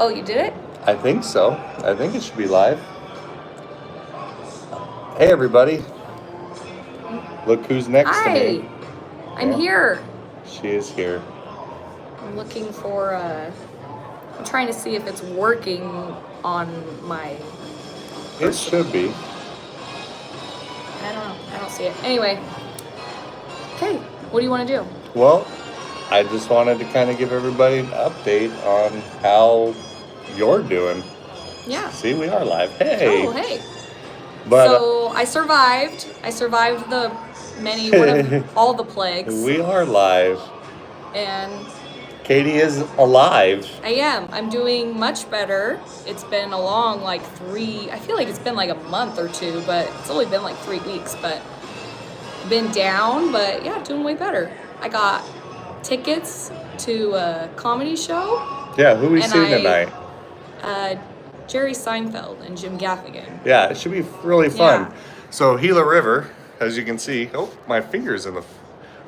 Oh, you did it? I think so. I think it should be live. Hey, everybody. Look who's next to me. Hi. I'm here. She is here. I'm looking for, I'm trying to see if it's working on my... It should be. I don't know. I don't see it. Anyway. Okay. What do you want to do? Well, I just wanted to kind of give everybody an update on how you're doing. Yeah. See, we are live. Hey. Oh, hey. But, so I survived. I survived the one of all the plagues. We are live. And Katie is alive. I am. I'm doing much better. It's been a long, I feel like it's been like a month or two, but it's only been like 3 weeks, but been down, but yeah, doing way better. I got tickets to a comedy show. Yeah, who we seeing tonight? Jerry Seinfeld and Jim Gaffigan. Yeah, it should be really fun. Yeah. So Gila River, as you can see, oh, my finger's in the...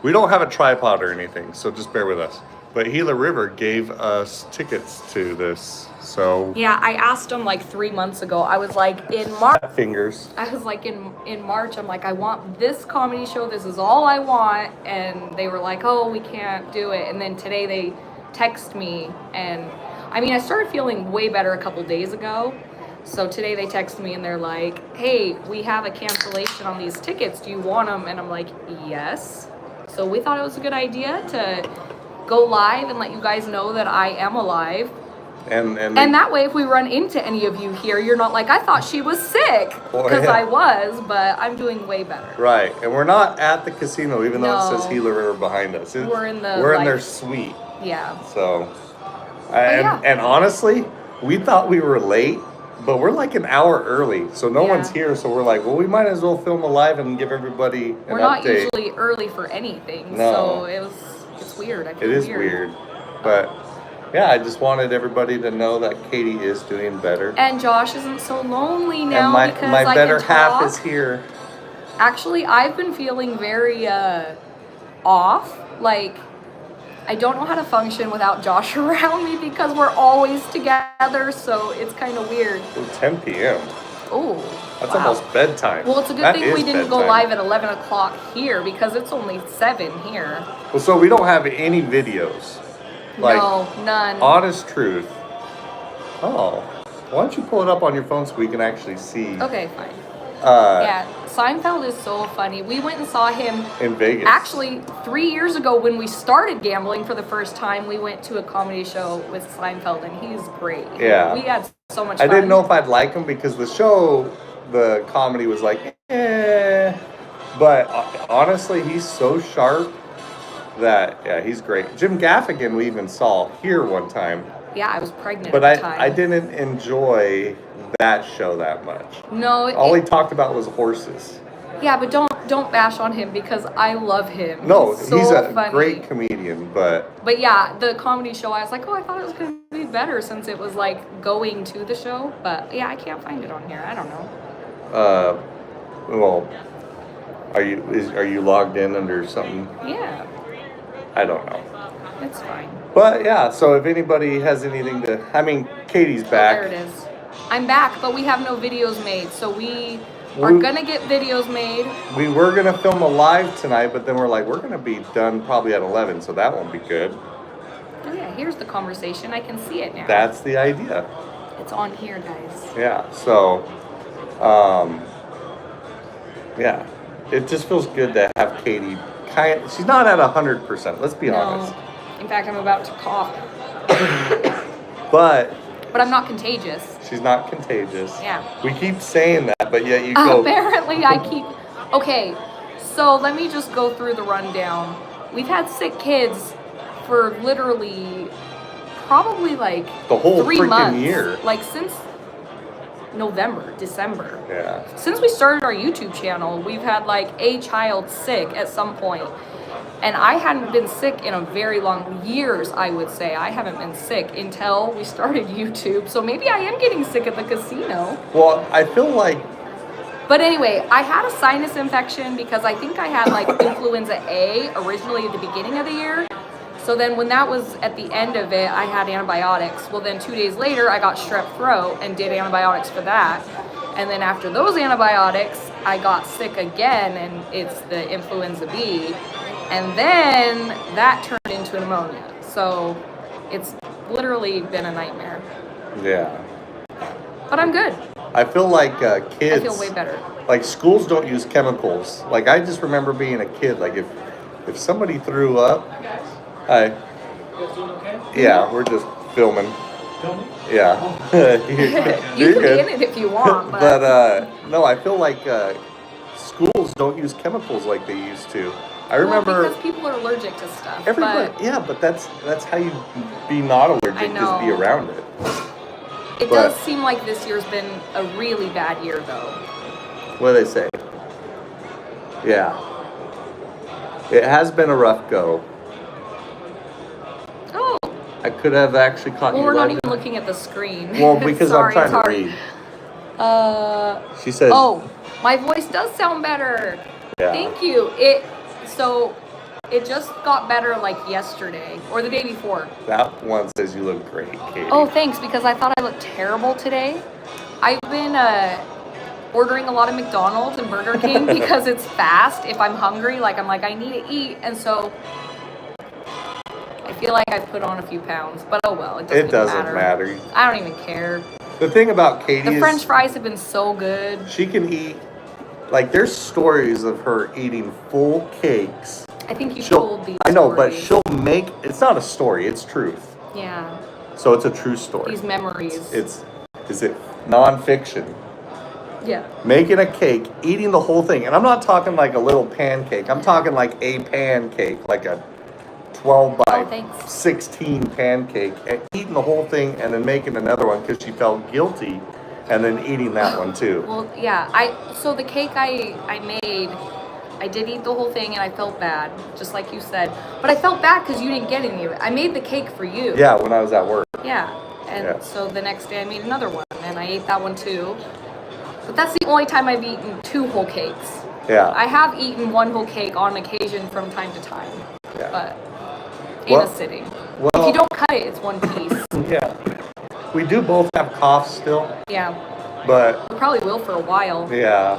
We don't have a tripod or anything, so just bear with us. But Gila River gave us tickets to this, so... Yeah, I asked them 3 months ago. I was like, in March... Fingers. I was like, in March, I'm like, I want this comedy show. This is all I want. And they were like, oh, we can't do it. And then today they text me and... I started feeling way better a couple days ago. So today they text me and they're like, hey, we have a cancellation on these tickets. Do you want them? And I'm like, yes. So we thought it was a good idea to go live and let you guys know that I am alive. And that way, if we run into any of you here, you're not like, I thought she was sick. Because I was, but I'm doing way better. Right. And we're not at the casino, even though it says Gila River behind us. We're in their suite. Yeah. So... And honestly, we thought we were late, but we're like an hour early. So no one's here. So we're like, well, we might as well film a live and give everybody an update. We're not usually early for anything. No. So it's weird. I feel it is weird. But yeah, I just wanted everybody to know that Katie is doing better. And Josh isn't so lonely now and because my I better can half talk. is here. Actually, I've been feeling very off. I don't know how to function without Josh around me because we're always together, so it's kind of weird. Ooh, 10 p.m. Oh, that's almost bedtime. Well, it's a good thing we didn't go live at 11 o'clock here because it's only 7 here. Well, so we don't have any videos. No, none. Honest truth. Oh, why don't you pull it up on your phone so we can actually see? Okay, fine. Yeah, Seinfeld is so funny. We went and saw him in Vegas. Actually, 3 years ago when we started gambling for the first time, we went to a comedy show with Seinfeld, and he's great. Yeah. We had so much fun. I didn't know if I'd like him because the comedy was like, eh. But honestly, he's so sharp that, yeah, he's great. Jim Gaffigan we even saw here one time. Yeah, I was pregnant at the time. I didn't enjoy that show that much. No. All he talked about was horses. Yeah, but don't bash on him because I love him. No, he's a funny. Great comedian, but yeah, the comedy show, I was like, oh, I thought it was going to be better since it was going to the show. But yeah, I can't find it on here. I don't know. Well, are you logged in under something? Yeah. I don't know. It's fine. But yeah, so if anybody has anything Katie's back. Oh, there it is. I'm back, but we have no videos made, so we are gonna get videos made. We were gonna film a live tonight, but then we're like, we're gonna be done probably at 11, so that won't be good. Oh yeah, here's the conversation. I can see it now. That's the idea. It's on here, guys. Yeah, so, yeah, it just feels good to have Katie. She's not at 100%. Let's be honest. In fact, I'm about to cough. But I'm not contagious. She's not contagious. Yeah. We keep saying that, but yet you go. Apparently, I keep. Okay, so let me just go through the rundown. We've had sick kids for literally probably the whole 3 freaking months. Year. Since November, December. Yeah. Since we started our YouTube channel, we've had a child sick at some point. And I hadn't been sick in a very long years, I would say. I haven't been sick until we started YouTube. So maybe I am getting sick at the casino. Well, I feel like... But anyway, I had a sinus infection because I think I had influenza A originally at the beginning of the year. So then when that was at the end of it, I had antibiotics. Well, then 2 days later, I got strep throat and did antibiotics for that. And then after those antibiotics, I got sick again, and it's the influenza B. And then that turned into pneumonia. So it's literally been a nightmare. Yeah. But I'm good. I feel like kids. I feel way better. Like schools don't use chemicals. Like I just remember being a kid. Like if somebody threw up, yeah, we're just filming. Yeah. You can be in it if you want. But no, I feel like schools don't use chemicals like they used to. I remember because people are allergic to stuff. Everybody, yeah, but that's how you be not allergic, just be around it. It does seem like this year's been a really bad year, though. What do they say? Yeah. It has been a rough go. Oh. I could have actually caught you. Well, we're not even looking at the screen. Well, because Sorry, I'm trying to read. She says. Oh, my voice does sound better. Yeah. Thank you. It just got better like yesterday or the day before. That one says you look great, Katie. Oh, thanks, because I thought I looked terrible today. I've been ordering a lot of McDonald's and Burger King because it's fast. If I'm hungry, I'm like, I need to eat. And so I feel like I've put on a few pounds. But oh well, it doesn't matter. I don't even care. The thing about Katie is... The French fries have been so good. She can eat... there's stories of her eating full cakes. I think you told these I know, stories. but she'll make... It's not a story, it's truth. Yeah. So it's a true story. These memories. Is it nonfiction? Yeah. Making a cake, eating the whole thing. And I'm not talking like a little pancake. I'm talking like a pancake, like a 12 by 16 pancake. And eating the whole thing and then making another one because she felt guilty. And then eating that one too. Well, yeah. So the cake I made, I did eat the whole thing and I felt bad, just like you said. But I felt bad because you didn't get any of it. I made the cake for you. Yeah, when I was at work. Yeah. And so the next day I made another one and I ate that one too. But that's the only time I've eaten 2 whole cakes. Yeah. I have eaten 1 whole cake on occasion from time to time. Yeah. But in a sitting. Well, if you don't cut it, it's 1 piece. Yeah. We do both have coughs still. Yeah. But we probably will for a while. Yeah.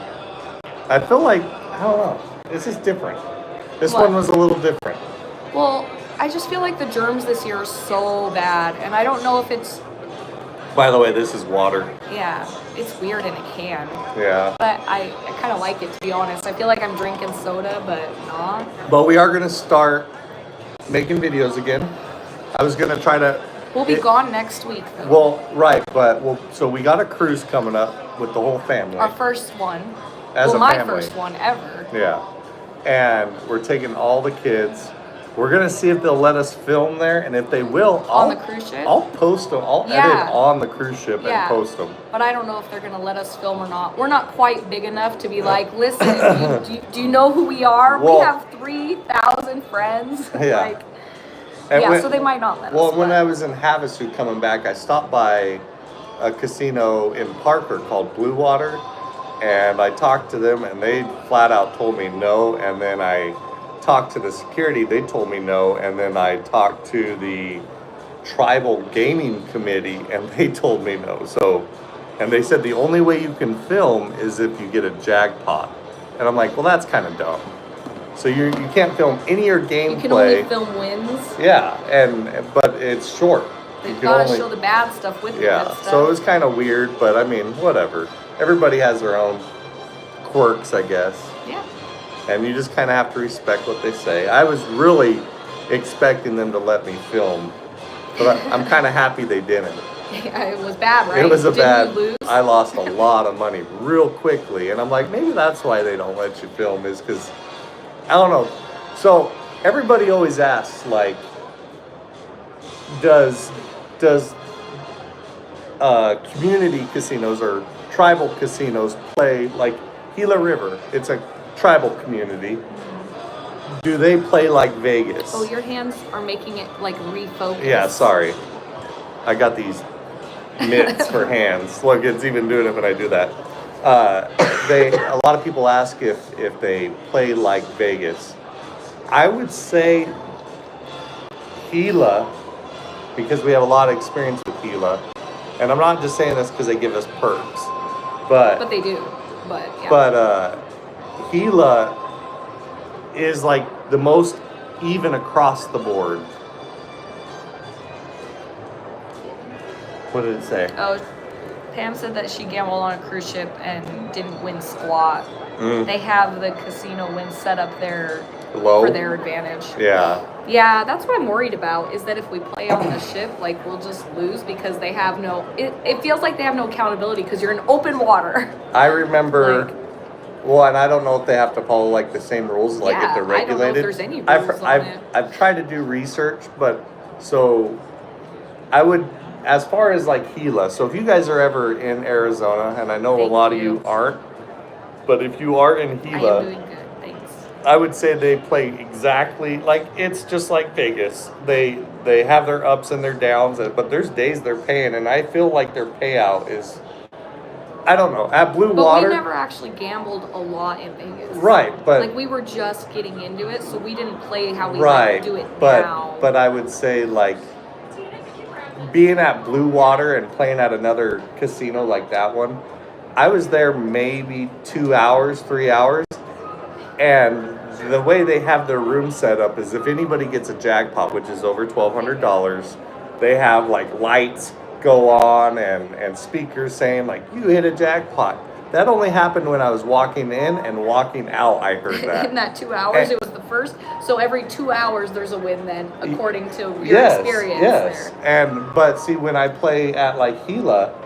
I feel like, I don't know. This is different. This one was a little different. Well, I just feel like the germs this year are so bad. And I don't know if it's... By the way, this is water. Yeah. It's weird in a can. Yeah. But I kind of like it, to be honest. I feel like I'm drinking soda, but not. But we are going to start making videos again. I was going to try to... We'll be gone next week, though. Well, right, but so we got a cruise coming up with the whole family. Our first one. My first one ever. Yeah. And we're taking all the kids. We're going to see if they'll let us film there, and if they will, on the cruise ship? I'll post them. I'll edit on the cruise ship and post them. But I don't know if they're going to let us film or not. We're not quite big enough to be like, listen, do you know who we are? Well, we have 3,000 friends. Yeah. So they might not let us. Well, when I was in Havasu coming back, I stopped by a casino in Parker called Blue Water, and I talked to them, and they flat out told me no, and then I talked to the security, they told me no, and then I talked to the tribal gaming committee, and they told me no. So, and they said the only way you can film is if you get a jackpot. And I'm like, well, that's kind of dumb. So you can't film any of your gameplay. You can only film wins. Yeah, but it's short. They've got to show the bad stuff with the good stuff. So it was kind of weird, but I mean, whatever. Everybody has their own quirks, I guess. Yeah. And you just kind of have to respect what they say. I was really expecting them to let me film, but I'm kind of happy they didn't. Yeah, it was bad, right? It was Didn't you lose? I lost a lot of money real quickly, and I'm like, maybe that's why they don't let you film, is because, I don't know. So everybody always asks, like, does community casinos or tribal casinos play, like Gila River? It's a tribal community. Do they play like Vegas? Oh, your hands are making it like refocus. Yeah, sorry. I got these mitts for hands. Look, it's even doing it when I do that. A lot of people ask if they play like Vegas. I would say Gila, because we have a lot of experience with Gila, and I'm not just saying this because they give us perks, But they do. But yeah. But Gila is like the most even across the board. What did it say? Oh, Pam said that she gambled on a cruise ship and didn't win squat. They have the casino win set up there Low? for their advantage. Yeah. Yeah, that's what I'm worried about, is that if we play on the ship, like, we'll just lose because they have no... It feels like they have no accountability because you're in open water. I remember... well, and I don't know if they have to follow, like, the same rules, like, if they're regulated. I don't know if there's any rules on it. I've tried to do research, but... So, I would... As far as, like, Gila, so if you guys are ever in Arizona, and I know a lot of you aren't, but if you are in Gila... I am doing good, thanks. I would say they play exactly like it's just like Vegas. They have their ups and their downs, but there's days they're paying, and I feel like their payout is, I don't know, at Blue Water. But we never actually gambled a lot in Vegas. Right, but like we were just getting into it, so we didn't play how we do it but, now. But I would say like being at Blue Water and playing at another casino like that one, I was there maybe 2 hours, 3 hours. And the way they have their room set up is if anybody gets a jackpot, which is over $1,200, they have like lights go on and speakers saying like, you hit a jackpot. That only happened when I was walking in and walking out, I heard that. In that 2 hours, it was the first. So every 2 hours there's a win then, according to your experience there. But see, when I play at like Gila,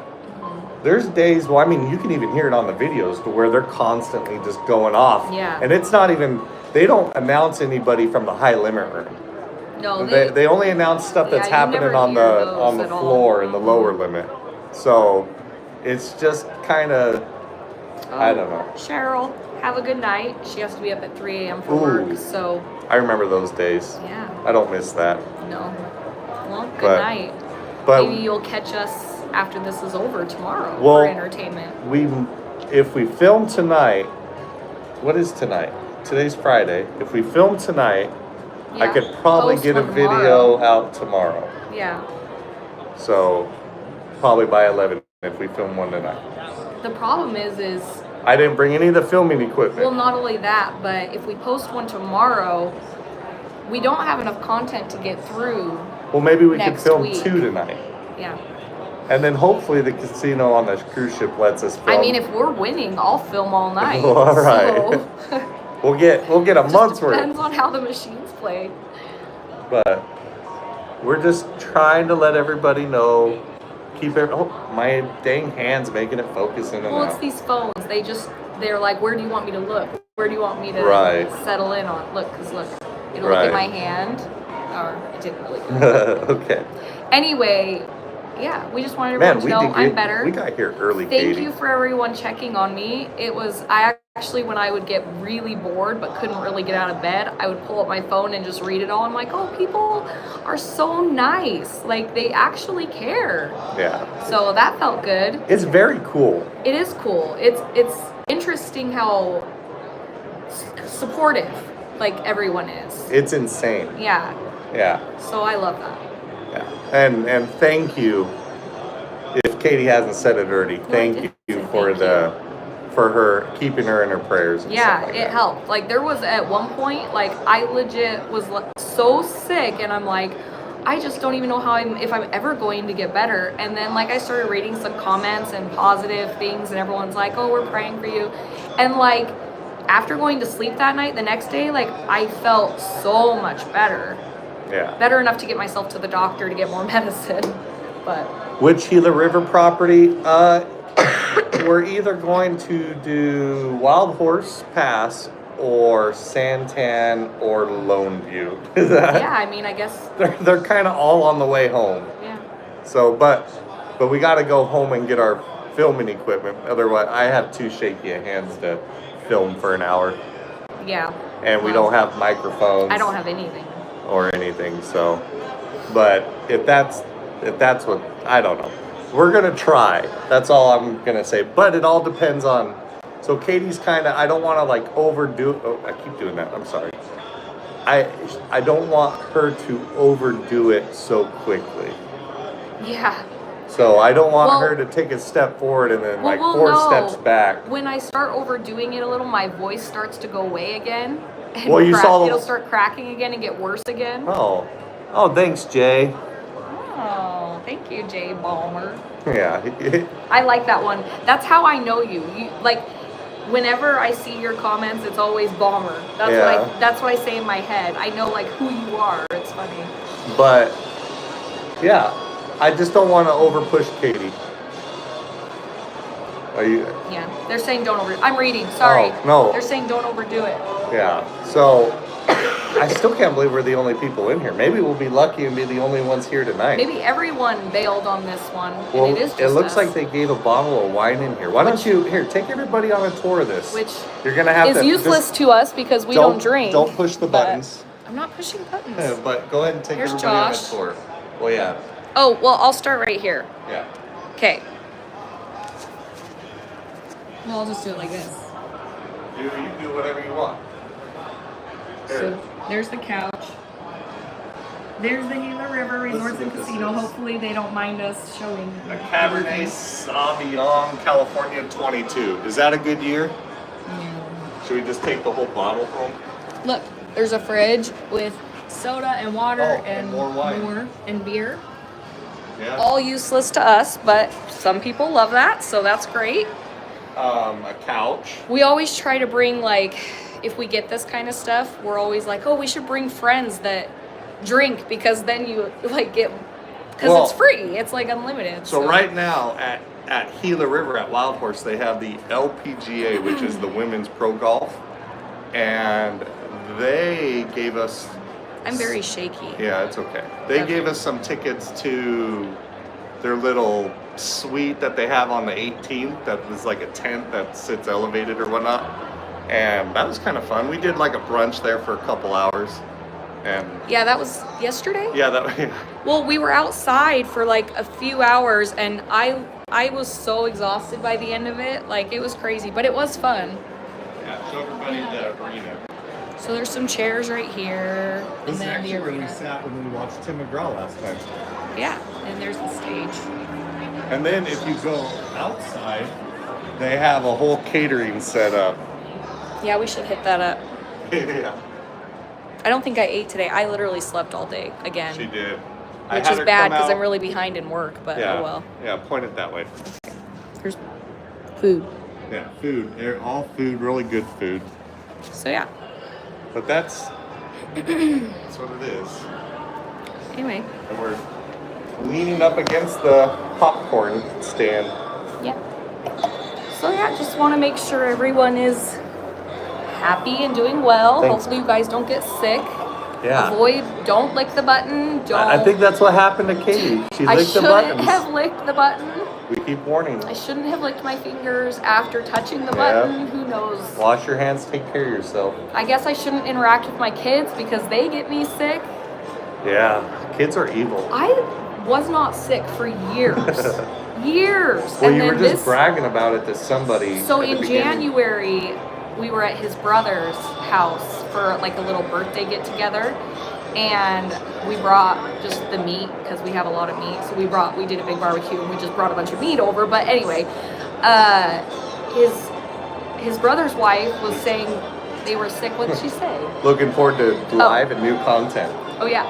there's days, well, I mean, you can even hear it on the videos to where they're constantly just going off. Yeah. And it's not even, they don't announce anybody from the high limit room. No, they only announce stuff that's happening on the floor in the lower limit. So it's just kind of, I don't know. Cheryl, have a good night. She has to be up at 3 a.m. for work, so. I remember those days. Yeah. I don't miss that. No. Well, good night. But maybe you'll catch us after this is over tomorrow for entertainment. If we film tonight, what is tonight? Today's Friday. If we film tonight, I could probably get a video out tomorrow. Yeah. So probably by 11 if we film one tonight. The problem is I didn't bring any of the filming equipment. Well, not only that, but if we post one tomorrow, we don't have enough content to get through. Well, maybe we could film 2 tonight. Yeah. And then hopefully the casino on the cruise ship lets us film. I mean, if we're winning, I'll film all night. Well, all right. So. we'll get a month's worth. Depends on how the machines play. But we're just trying to let everybody know. Keep it. Oh, my dang hand's making it focus in and out. Well, it's these phones. They're like, where do you want me to look? Where do you want me to settle in on? Look, because look, it'll look at my hand. Or it didn't really. Okay. Anyway. Yeah, we just wanted everyone to know I'm better. We got here early, Thank you for everyone checking on me. I actually, when I would get really bored but couldn't really get out of bed, I would pull up my phone and just read it all. I'm like, oh, people are so nice. Like, they actually care. Yeah. So that felt good. It's very cool. It is cool. It's interesting how supportive, like, everyone is. It's insane. Yeah. Yeah. So I love that. Yeah, and thank you. If Katie hasn't said it already, thank you for her keeping her in her prayers. And yeah, stuff like it that. helped. Like there was at one point, like I legit was so sick, and I'm like, I just don't even know if I'm ever going to get better. And then like I started reading some comments and positive things, and everyone's like, oh, we're praying for you, and like after going to sleep that night, the next day, like I felt so much better. Yeah. Better enough to get myself to the doctor to get more medicine. But which Gila River property? We're either going to do Wild Horse Pass or Santan or Lone View. Yeah, I mean, I guess they're kind of all on the way home. Yeah. So, but we got to go home and get our filming equipment. Otherwise, I have too shaky of hands to film for an hour. Yeah. And we don't have microphones. I don't have anything. Or anything, so, but if that's what, I don't know. We're gonna try. That's all I'm gonna say. But it all depends on. So Katie's kind of. I don't want to like overdo. Oh, I keep doing that. I'm sorry. I don't want her to overdo it so quickly. Yeah. So I don't want her to take a step forward and then like 4 steps back. When I start overdoing it a little, my voice starts to go away again. And Well, it'll start cracking again and get worse again. Oh, thanks, Jay. Oh, thank you, Jay Balmer. Yeah. I like that one. That's how I know you. You like, whenever I see your comments, it's always Balmer. That's what I say in my head. I know like who you are. It's funny. But yeah, I just don't want to over push Katie. Are you? Yeah, they're saying don't over. I'm reading. Sorry. Oh, no. They're saying don't overdo it. Yeah. So I still can't believe we're the only people in here. Maybe we'll be lucky and be the only ones here tonight. Maybe everyone bailed on this one. Well, and it is just it looks us. like they gave a bottle of wine in here. Why don't you take everybody on a tour of this? Which you're gonna have is to useless to us because we don't drink. Don't push the buttons. I'm not pushing buttons. Yeah, but go ahead and take everybody on a tour. Well, yeah. Oh well, I'll start right here. Yeah. Okay. Well, I'll just do it like this. You do whatever you want. So there's the couch. There's the Gila River Resorts and Casino. Hopefully they don't mind us showing. A Cabernet Sauvignon California 22. Is that a good year? No. Should we just take the whole bottle from? Look, there's a fridge with soda and water and more wine. more and beer. Yeah. All useless to us, but some people love that, so that's great. A couch. We always try to bring, like, if we get this kind of stuff, we're always like, oh, we should bring friends that drink because then you like get, because it's free. It's like unlimited. So right now at Gila River at Wild Horse, they have the LPGA, which is the Women's Pro Golf, and they gave us. I'm very shaky. Yeah, it's okay. They gave us some tickets to their little suite that they have on the 18th that was like a tent that sits elevated or whatnot. And that was kind of fun. We did like a brunch there for a couple hours. And yeah, that was yesterday? Yeah, Well, we were outside for like a few hours and I was so exhausted by the end of it. Like it was crazy, but it was fun. Yeah, show everybody the arena. So there's some chairs right here. This is actually where we sat when we watched Tim McGraw last time. Yeah, and there's the stage. And then if you go outside, they have a whole catering set up. Yeah, we should hit that up. Yeah. I don't think I ate today. I literally slept all day again. She did. Which is bad because I'm really behind in work, but yeah. Oh well. Yeah, point it that way. There's food. Yeah, food. They're all food, really good food. So yeah. But that's what it is. Anyway. And we're leaning up against the popcorn stand. Yeah. So yeah, just want to make sure everyone is happy and doing well. Thanks. Hopefully you guys don't get sick. Yeah. Don't lick the button. Don't. I think that's what happened to Katie. She licked the buttons. I shouldn't have licked the button. We keep warning. I shouldn't have licked my fingers after touching the button. Who knows? Wash your hands, take care of yourself. I guess I shouldn't interact with my kids because they get me sick. Yeah, kids are evil. I was not sick for years. Years. Well, and you then were just bragging about it to somebody. So in January, we were at his brother's house for like a little birthday get together. And we brought just the meat because we have a lot of meat. So we did a big barbecue and we just brought a bunch of meat over. But anyway, his brother's wife was saying they were sick. What did she say? Looking forward to live and new content. Oh yeah.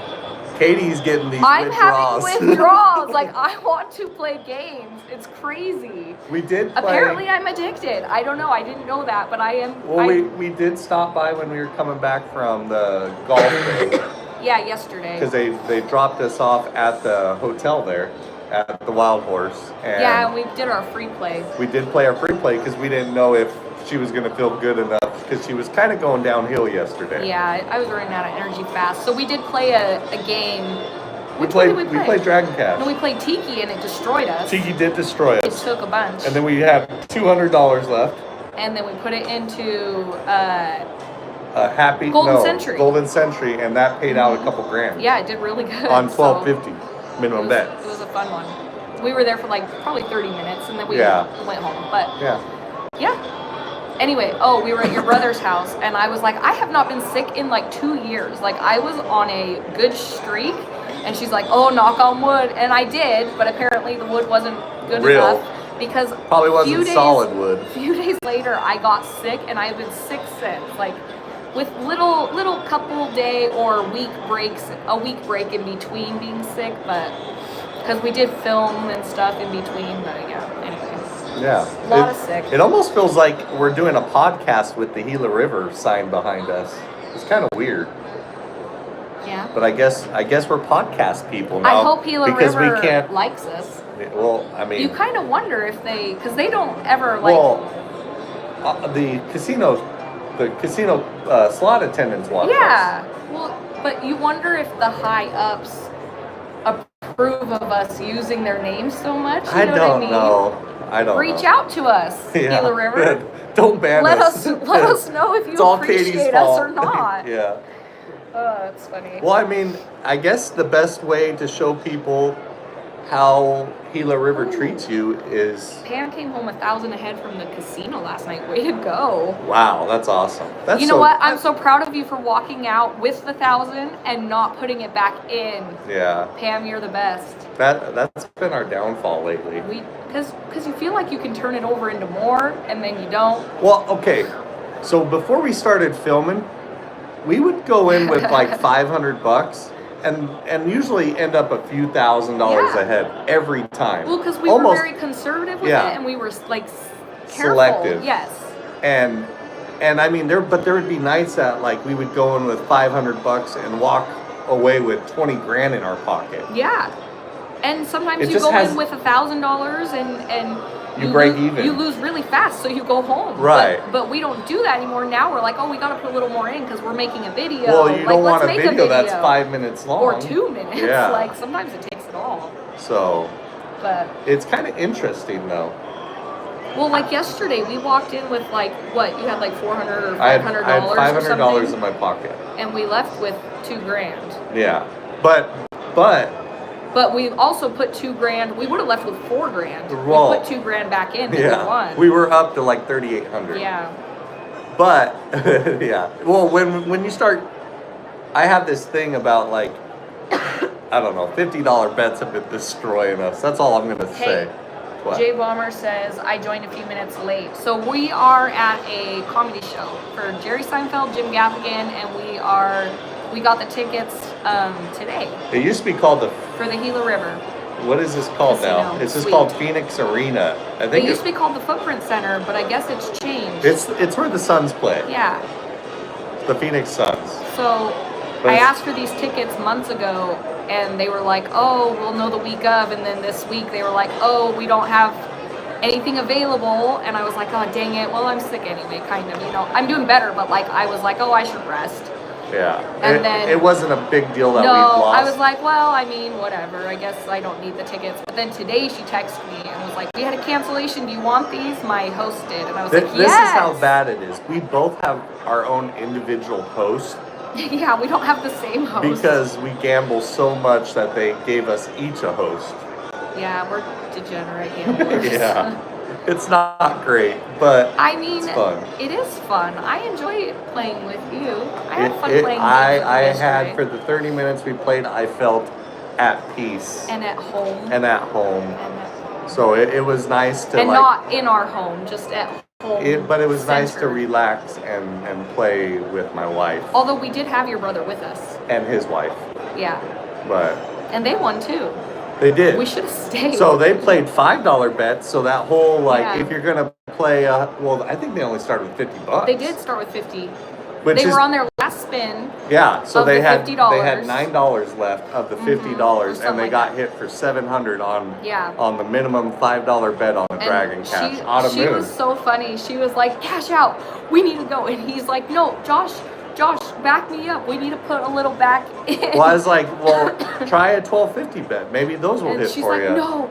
Katie's getting these I'm withdrawals. having withdrawals. Like I want to play games. It's crazy. We did play. Apparently I'm addicted. I don't know. I didn't know that, but I am. Well, we did stop by when we were coming back from the golf day. Yeah, yesterday. Because they dropped us off at the hotel there, at the Wild Horse. And yeah, and we did our free play. We did play our free play because we didn't know if she was going to feel good enough because she was kind of going downhill yesterday. Yeah, I was running out of energy fast. So we did play a game. We played Dragon Cash. No, we played Tiki and it destroyed us. Tiki did destroy us. It took a bunch. And then we had $200 left. And then we put it into a Golden Century, and that paid out a couple grand. Yeah, it did really good. On $12.50 minimum bet. It was a fun one. We were there for like probably 30 minutes, and then we went home. But yeah. Anyway, we were at your brother's house, and I was like, I have not been sick in like 2 years. Like, I was on a good streak, and she's like, oh, knock on wood, and I did, but apparently the wood wasn't good enough because probably wasn't solid wood. A few days later, I got sick, and I've been sick since. Like, with little couple day or week breaks, a week break in between being sick, but because we did film and stuff in between, but yeah, anyway. Yeah. A lot of sick. It almost feels like we're doing a podcast with the Gila River sign behind us. It's kind of weird. Yeah. But I guess we're podcast people now. I hope Gila River likes us. Well, I mean, you kind of wonder if because they don't ever like. Well, the casino slot attendants watch us. Yeah. Well, but you wonder if the high ups approve of us using their names so much. You know what I mean? Know. I don't Reach out to us, Gila River. Don't ban us. Let us know if you appreciate us or not. Yeah. Oh, that's funny. Well, I mean, I guess the best way to show people how Gila River treats you is... Pam came home 1,000 ahead from the casino last night. Way to go. Wow, that's awesome. You know what? I'm so proud of you for walking out with the 1,000 and not putting it back in. Yeah. Pam, you're the best. That's been our downfall lately. Because you feel like you can turn it over into more, and then you don't. Well, okay. So before we started filming, we would go in with like $500 and usually end up a few $1,000s ahead every time. Well, because we were very conservative with it, and we were like careful. Selective. Yes. And I mean, there would be nights that like we would go in with $500 and walk away with 20 grand in our pocket. Yeah. And sometimes you go in with $1,000 and you break even. You lose really fast, so you go home. Right. But we don't do that anymore. Now we're like, we got to put a little more in because we're making a video. Well, you don't want a video that's 5 minutes long. Or 2 minutes. Yeah. Like, sometimes it takes it all. So. But. It's kind of interesting, though. Well, like yesterday, we walked in with like, what? You had like $400 or $500 I had $500 in my pocket. And we left with $2 grand. Yeah. But we also put $2 grand. We would have left with $4 grand. Well, we put $2 grand back in. Yeah. We were up to like 3,800. Yeah. But yeah. Well, when you start, I have this thing about like, I don't know, $50 bets have been destroying us. That's all I'm gonna say. What? Jay Bomber says, I joined a few minutes late. So we are at a comedy show for Jerry Seinfeld, Jim Gaffigan, and we got the tickets today. It used to be called for the Gila River. What is this called now? It's just called Phoenix Arena. I think it used to be called the Footprint Center, but I guess it's changed. It's where the Suns play. Yeah. The Phoenix Suns. So I asked for these tickets months ago, and they were like, we'll know the week of, and then this week they were like, we don't have anything available, and I was like, dang it, well, I'm sick anyway, kind of, I'm doing better, but like, I was like, I should rest. Yeah. And then it wasn't a big deal that we lost. lost. I was like, well, I mean, whatever, I guess I don't need the tickets. But then today she texted me and was like, we had a cancellation, do you want these? My host did, and I was like, yes. This is how bad it is. We both have our own individual host. Yeah, we don't have the same host. Because we gamble so much that they gave us each a host. Yeah, we're degenerate gamblers. Yeah. It's not great, but I mean, it's fun. It is fun. I enjoy playing with you. I had fun playing with for the 30 minutes we played, I felt at peace. And at home. So it was nice to and not in our home, just at home. But it was nice to relax and play with my wife. Although we did have your brother with us. And his wife. Yeah. And they won too. They did. We should have stayed. So they played $5 bets. So that whole if you're gonna play, I think they only started with $50. They did start with 50. They were on their last spin. Yeah. So they had $50. They had $9 left of the $50, and they got hit for $700 on the minimum $5 bet on the Dragon Cash. She was so funny. She was like, "Cash out. We need to go." And he's like, "No, Josh, back me up. We need to put a little back in." Well, I was like, "Well, try a $12.50 bet. Maybe those will hit for you." And she's like, "No,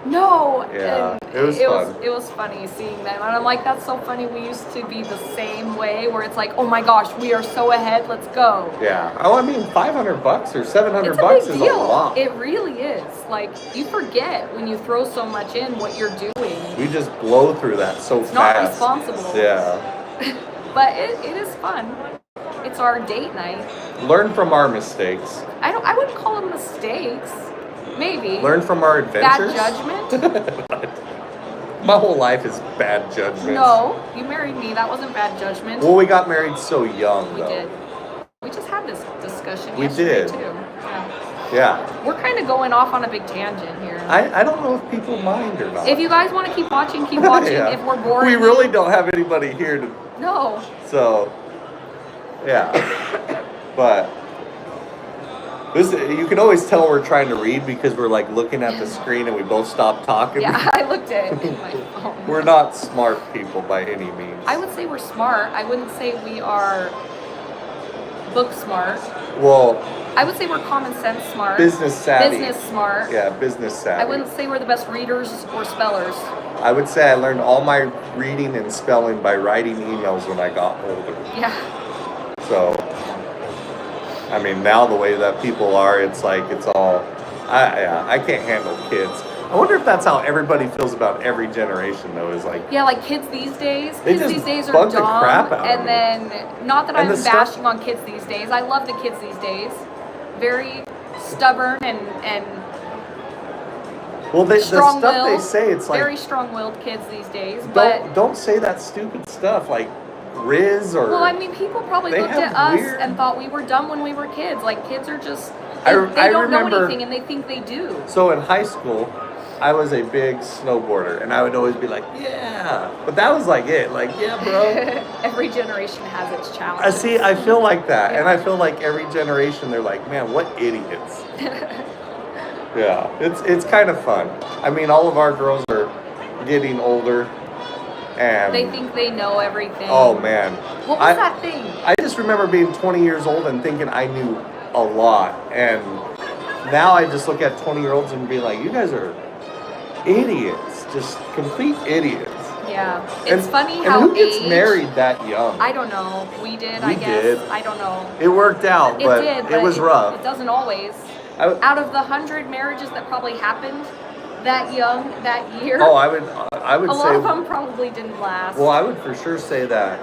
No. Yeah, And it was fun. It was funny seeing them, and I'm like, that's so funny. We used to be the same way, where it's like, oh my gosh, we are so ahead. Let's go. Yeah. Oh, I mean, $500 or $700 It's a big is deal. a lot. It really is. Like, you forget when you throw so much in what you're doing. We just blow through that so It's not fast. responsible. Yeah. But it is fun. It's our date night. Learn from our mistakes. I wouldn't call them mistakes. Maybe. Learn from our adventures. Bad judgment? My whole life is bad judgment. No, you married me. That wasn't bad judgment. Well, we got married so young, We though. did. We just had this discussion We yesterday, did. too. Yeah. Yeah. We're kind of going off on a big tangent here. I don't know if people mind or not. If you guys want to keep watching, keep watching. Yeah. If we're boring. We really don't have anybody here to. No. So, yeah. But this, you can always tell we're trying to read because we're like looking at the screen and we both stop talking. Yeah, I looked at it in my phone. We're not smart people by any means. I would say we're smart. I wouldn't say we are book smart. Well, I would say we're common sense smart. business savvy. Business smart. Yeah, business savvy. I wouldn't say we're the best readers or spellers. I would say I learned all my reading and spelling by writing emails when I got older. Yeah. So, I mean, now the way that people are, it's like it's all. I can't handle kids. I wonder if that's how everybody feels about every generation, though. Is like, Yeah, like kids these days. They Kids just these days are bug the dumb. crap out of And me. then, not that And I'm the stuff- bashing on kids these days. I love the kids these days. Very stubborn and well, the stuff strong-willed. they say, it's like very strong-willed kids these days. But don't say that stupid stuff like Riz or. well, I mean, people probably They looked have at us weird- and thought we were dumb when we were kids. Like, kids are just I they don't know remember- anything and they think they do. So in high school, I was a big snowboarder, and I would always be like, "Yeah," but that was like it. Like, "Yeah, bro." Every generation has its I challenges. see. I feel like that, and I feel like every generation they're like, "Man, what idiots." Yeah, it's kind of fun. I mean, all of our girls are getting older, and They think they know everything. oh man, What was that thing? I just remember being 20 years old and thinking I knew a lot, and now I just look at 20-year-olds and be like, "You guys are idiots, just complete idiots." Yeah. It's And- funny and how who gets age, married that young? I don't know. We did, We I guess. did. I don't know. It worked out, It but did, it but was rough. It doesn't always. I w- Out of the 100 marriages that probably happened that young, that year, Oh, I would a say. lot of them probably didn't last. Well, I would for sure say that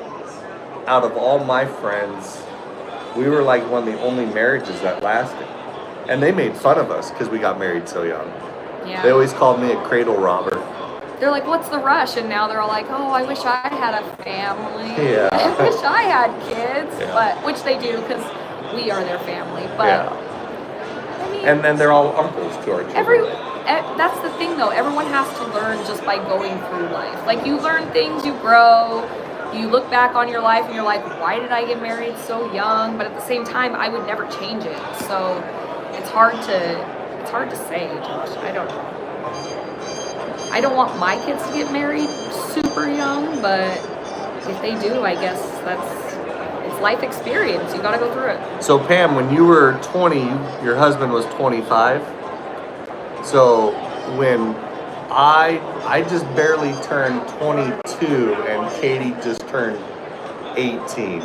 out of all my friends, we were like one of the only marriages that lasted, and they made fun of us because we got married so young. Yeah. They always called me a cradle robber. They're like, what's the rush? And now they're all like, oh, I wish I had a family. Yeah. I wish I had kids. Yeah. But which they do because we are their family. But Yeah, I mean, and then they're all uncles to our children. that's the thing though. Everyone has to learn just by going through life. Like, you learn things, you grow. You look back on your life and you're like, why did I get married so young? But at the same time, I would never change it. So it's hard to say, Josh. I don't know. I don't want my kids to get married super young, but if they do, I guess it's life experience. You gotta go through it. So Pam, when you were 20, your husband was 25. So when I just barely turned 22 and Katie just turned 18.